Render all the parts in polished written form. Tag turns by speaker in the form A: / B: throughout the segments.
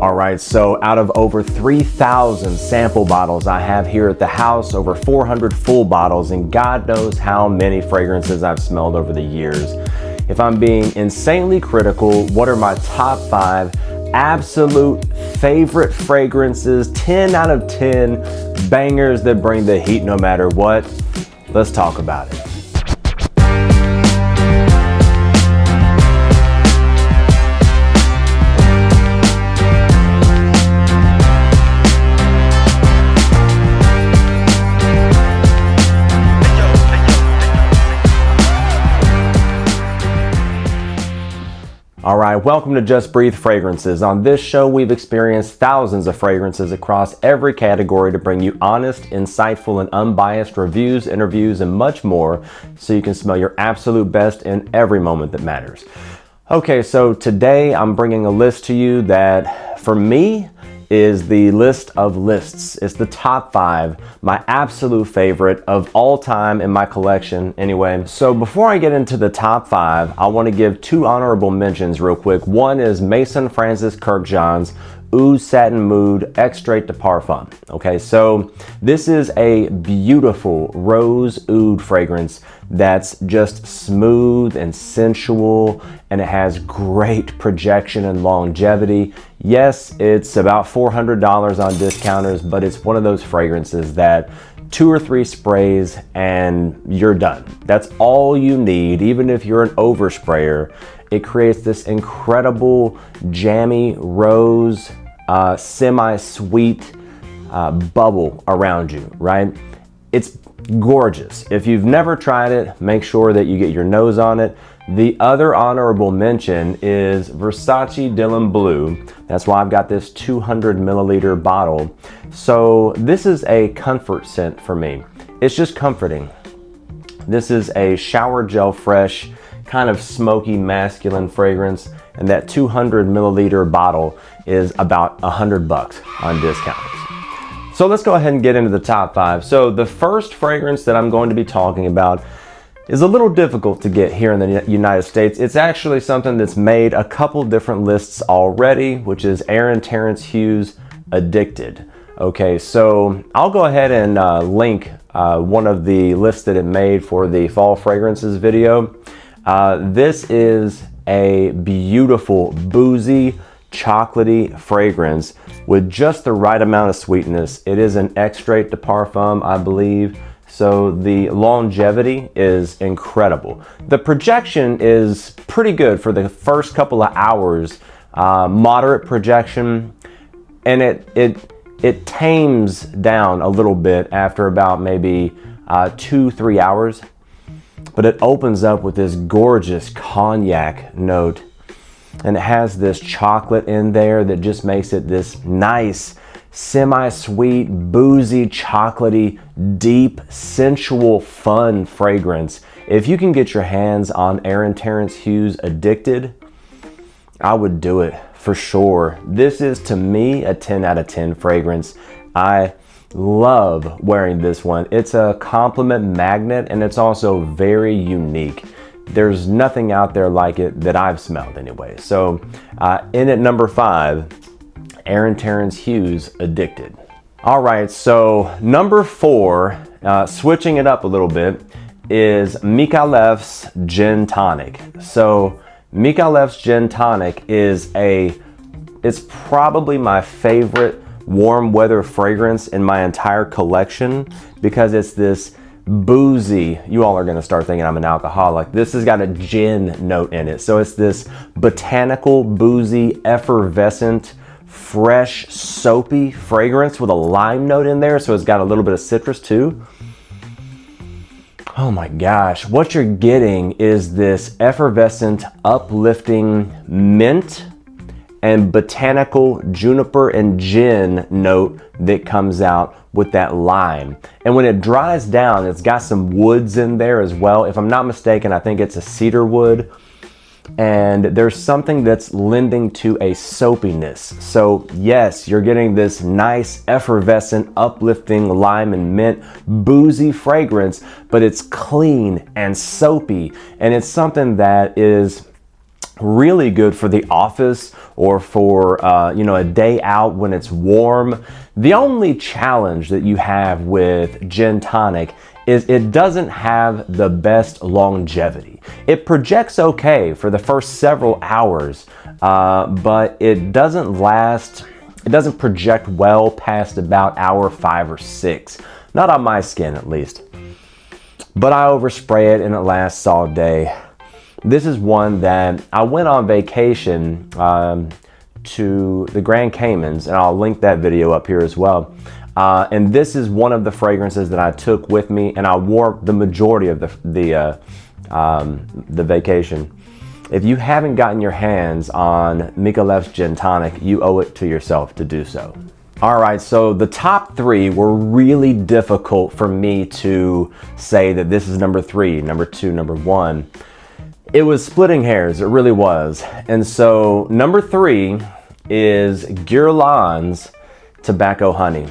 A: All right, so out of over 3,000 sample bottles I have here at the house, over 400 full bottles, and God knows how many fragrances I've smelled over the years. If I'm being insanely critical, what are my top 5 absolute favorite fragrances, 10 out of 10 bangers that bring the heat no matter what? Let's talk about it. All right, welcome to Just Breathe Fragrances. On this show, we've experienced thousands of fragrances across every category to bring you honest, insightful, and unbiased reviews, interviews, and much more so you can smell your absolute best in every moment that matters. Okay, so today I'm bringing a list to you that, for me, is the list of lists. It's the top 5, my absolute favorite of all time in my collection anyway. So before I get into the top 5, I want to give 2 honorable mentions real quick. One is Mason Francis Kurkdjian's Oud Satin Mood Extrait de Parfum. Okay, so this is a beautiful rose oud fragrance that's just smooth and sensual, and it has great projection and longevity. Yes, it's about $400 on discounters, but it's one of those fragrances that 2 or 3 sprays and you're done. That's all you need. Even if you're an oversprayer, it creates this incredible jammy rose semi-sweet bubble around you, right? It's gorgeous. If you've never tried it, make sure that you get your nose on it. The other honorable mention is Versace Dylan Blue. That's why I've got this 200 milliliter bottle. So this is a comfort scent for me. It's just comforting. This is a shower gel fresh, kind of smoky masculine fragrance, and that 200 milliliter bottle is about $100 on discounters. So let's go ahead and get into the top 5. So the first fragrance that I'm going to be talking about is a little difficult to get here in the United States. It's actually something that's made a couple different lists already, which is Aaron Terrence Hughes' Addicted. Okay, so I'll go ahead and link one of the lists that it made for the fall fragrances video. This is a beautiful, boozy, chocolatey fragrance with just the right amount of sweetness. It is an extrait de parfum, I believe. So the longevity is incredible. The projection is pretty good for the first couple of hours, moderate projection, and it tames down a little bit after about maybe 2-3 hours. But it opens up with this gorgeous cognac note, and it has this chocolate in there that just makes it this nice, semi-sweet, boozy, chocolatey, deep, sensual, fun fragrance. If you can get your hands on Aaron Terrence Hughes' Addicted, I would do it for sure. This is, to me, a 10 out of 10 fragrance. I love wearing this one. It's a compliment magnet, and it's also very unique. There's nothing out there like it that I've smelled anyway. So in at number 5, Aaron Terrence Hughes' Addicted. All right, so number 4, switching it up a little bit, is Micallef's Gin Tonic. So Micallef's Gin Tonic it's probably my favorite warm weather fragrance in my entire collection, because it's this boozy, you all are going to start thinking I'm an alcoholic. This has got a gin note in it. So it's this botanical, boozy, effervescent, fresh, soapy fragrance with a lime note in there. So it's got a little bit of citrus too. Oh my gosh, what you're getting is this effervescent, uplifting mint and botanical juniper and gin note that comes out with that lime. And when it dries down, it's got some woods in there as well. If I'm not mistaken, I think it's a cedar wood. And there's something that's lending to a soapiness. So yes, you're getting this nice, effervescent, uplifting lime and mint, boozy fragrance, but it's clean and soapy. And it's something that is Really good for the office or for a day out when it's warm. The only challenge that you have with gin tonic is it doesn't have the best longevity. It projects okay for the first several hours, but it doesn't last. It doesn't project well past about hour 5 or 6. Not on my skin, at least. But I overspray it and it lasts all day. This is one that I went on vacation to the Grand Caymans, and I'll link that video up here as well. And this is one of the fragrances that I took with me, and I wore the majority of the vacation. If you haven't gotten your hands on Mikalev's Gin Tonic, you owe it to yourself to do so. All right, so the top 3 were really difficult for me to say that this is number 3, number 2, number 1. It was splitting hairs, it really was. And so number 3 is Guerlain's Tobacco Honey.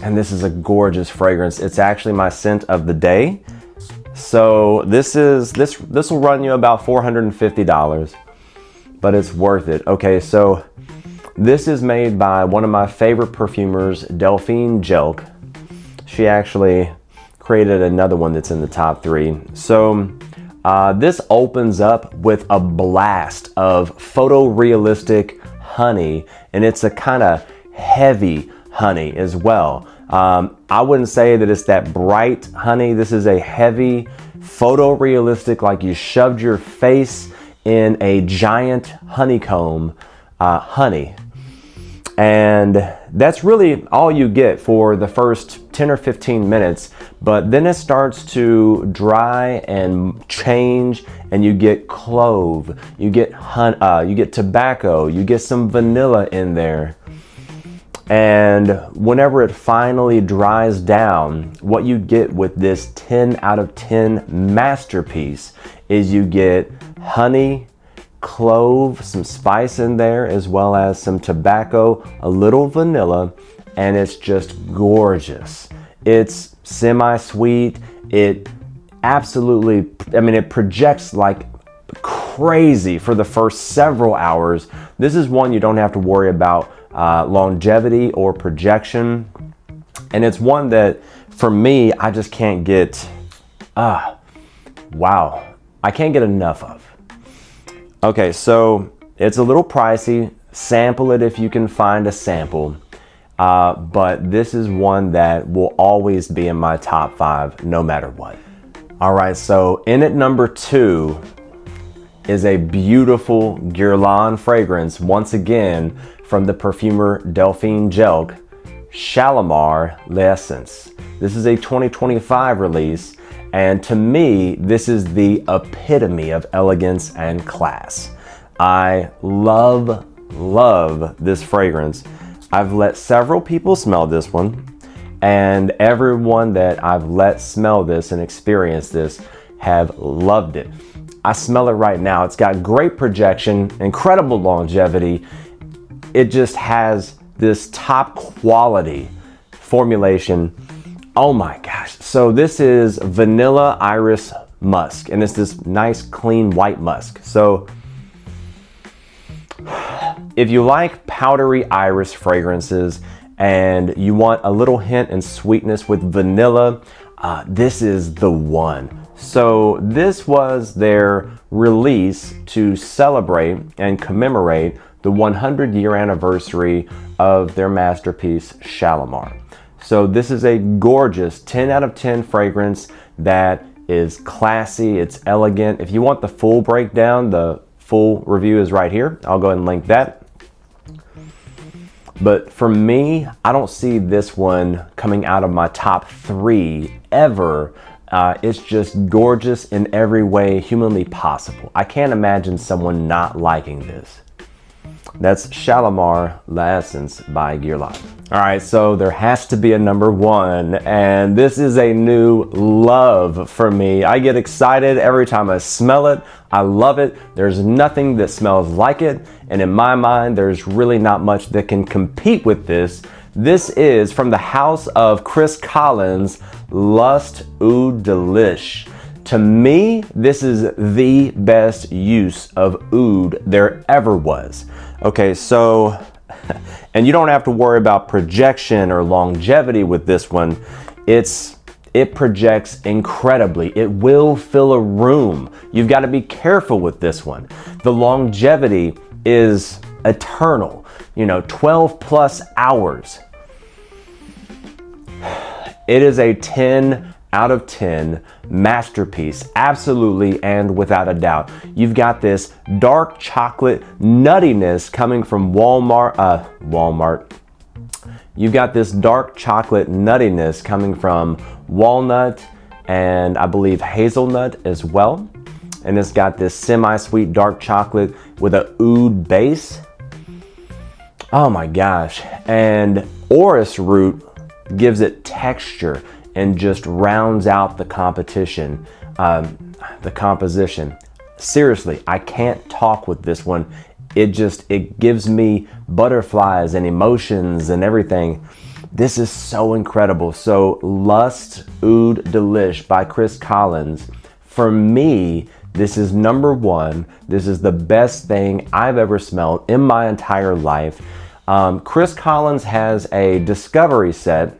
A: And this is a gorgeous fragrance. It's actually my scent of the day. So this will run you about $450, but it's worth it. Okay, so this is made by one of my favorite perfumers, Delphine Jelk. She actually created another one that's in the top 3. So this opens up with a blast of photorealistic honey, and it's a kind of heavy honey as well. I wouldn't say that it's that bright honey. This is a heavy, photorealistic, like you shoved your face in a giant honeycomb honey. And that's really all you get for the first 10 or 15 minutes, but then it starts to dry and change, and you get clove, you get tobacco, you get some vanilla in there. And whenever it finally dries down, what you get with this 10 out of 10 masterpiece is you get honey, clove, some spice in there, as well as some tobacco, a little vanilla, and it's just gorgeous. It's semi-sweet. It absolutely, it projects like crazy for the first several hours. This is one you don't have to worry about longevity or projection, and it's one that for me I just can't get I can't get enough of. Okay, so it's a little pricey. Sample it if you can find a sample, but this is one that will always be in my top 5 no matter what. All right, so in at number 2 is a beautiful Guerlain fragrance, once again from the perfumer Delphine Jelk, Shalimar L'Essence. This is a 2025 release, and to me, this is the epitome of elegance and class. I love this fragrance. I've let several people smell this one, and everyone that I've let smell this and experience this have loved it. I smell it right now. It's got great projection, incredible longevity. It just has this top quality formulation. Oh my gosh. So this is Vanilla Iris Musk, and it's this nice clean white musk. So if you like powdery iris fragrances and you want a little hint and sweetness with vanilla, this is the one. So this was their release to celebrate and commemorate the 100-year anniversary of their masterpiece, Shalimar. So this is a gorgeous 10 out of 10 fragrance that is classy, it's elegant. If you want the full breakdown, the full review is right here. I'll go ahead and link that. But for me, I don't see this one coming out of my top 3 ever. It's just gorgeous in every way humanly possible. I can't imagine someone not liking this. That's Shalimar L'Essence by Guerlain. All right, so there has to be a number 1, and this is a new love for me. I get excited every time I smell it. I love it. There's nothing that smells like it, and in my mind, there's really not much that can compete with this. This is from the house of Chris Collins, Lust Eau Delish. To me, this is the best use of oud there ever was. Okay, so, and you don't have to worry about projection or longevity with this one. It projects incredibly. It will fill a room. You've got to be careful with this one. The longevity is eternal, 12 plus hours. It is a 10 out of 10 masterpiece, absolutely and without a doubt. You've got this dark chocolate nuttiness coming from Walmart. You've got this dark chocolate nuttiness coming from walnut and I believe hazelnut as well. And it's got this semi-sweet dark chocolate with a oud base. Oh my gosh. And orris root gives it texture and just rounds out the composition. Seriously, I can't talk with this one. It gives me butterflies and emotions and everything. This is so incredible. So Lust Oud Delish by Chris Collins. For me, this is number one. This is the best thing I've ever smelled in my entire life. Chris Collins has a discovery set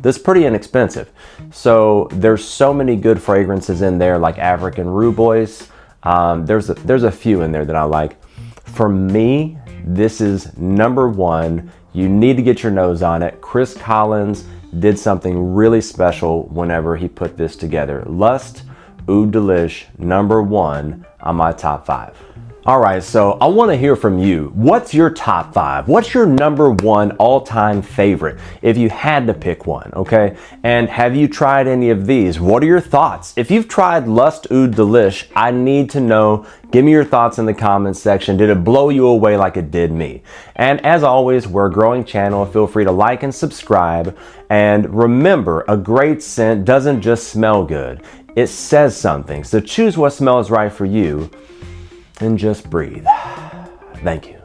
A: that's pretty inexpensive. So there's so many good fragrances in there, like African Rue Boys. There's a few in there that I like. For me, this is number one. You need to get your nose on it. Chris Collins did something really special whenever he put this together. Lust Oud Delish, number one on my top 5. All right, so I want to hear from you. What's your top 5? What's your number one all-time favorite if you had to pick one, okay? And have you tried any of these? What are your thoughts? If you've tried Lust Oud Delish, I need to know. Give me your thoughts in the comments section. Did it blow you away like it did me? And as always, we're a growing channel. Feel free to like and subscribe. And remember, a great scent doesn't just smell good. It says something. So choose what smells right for you and just breathe. Thank you.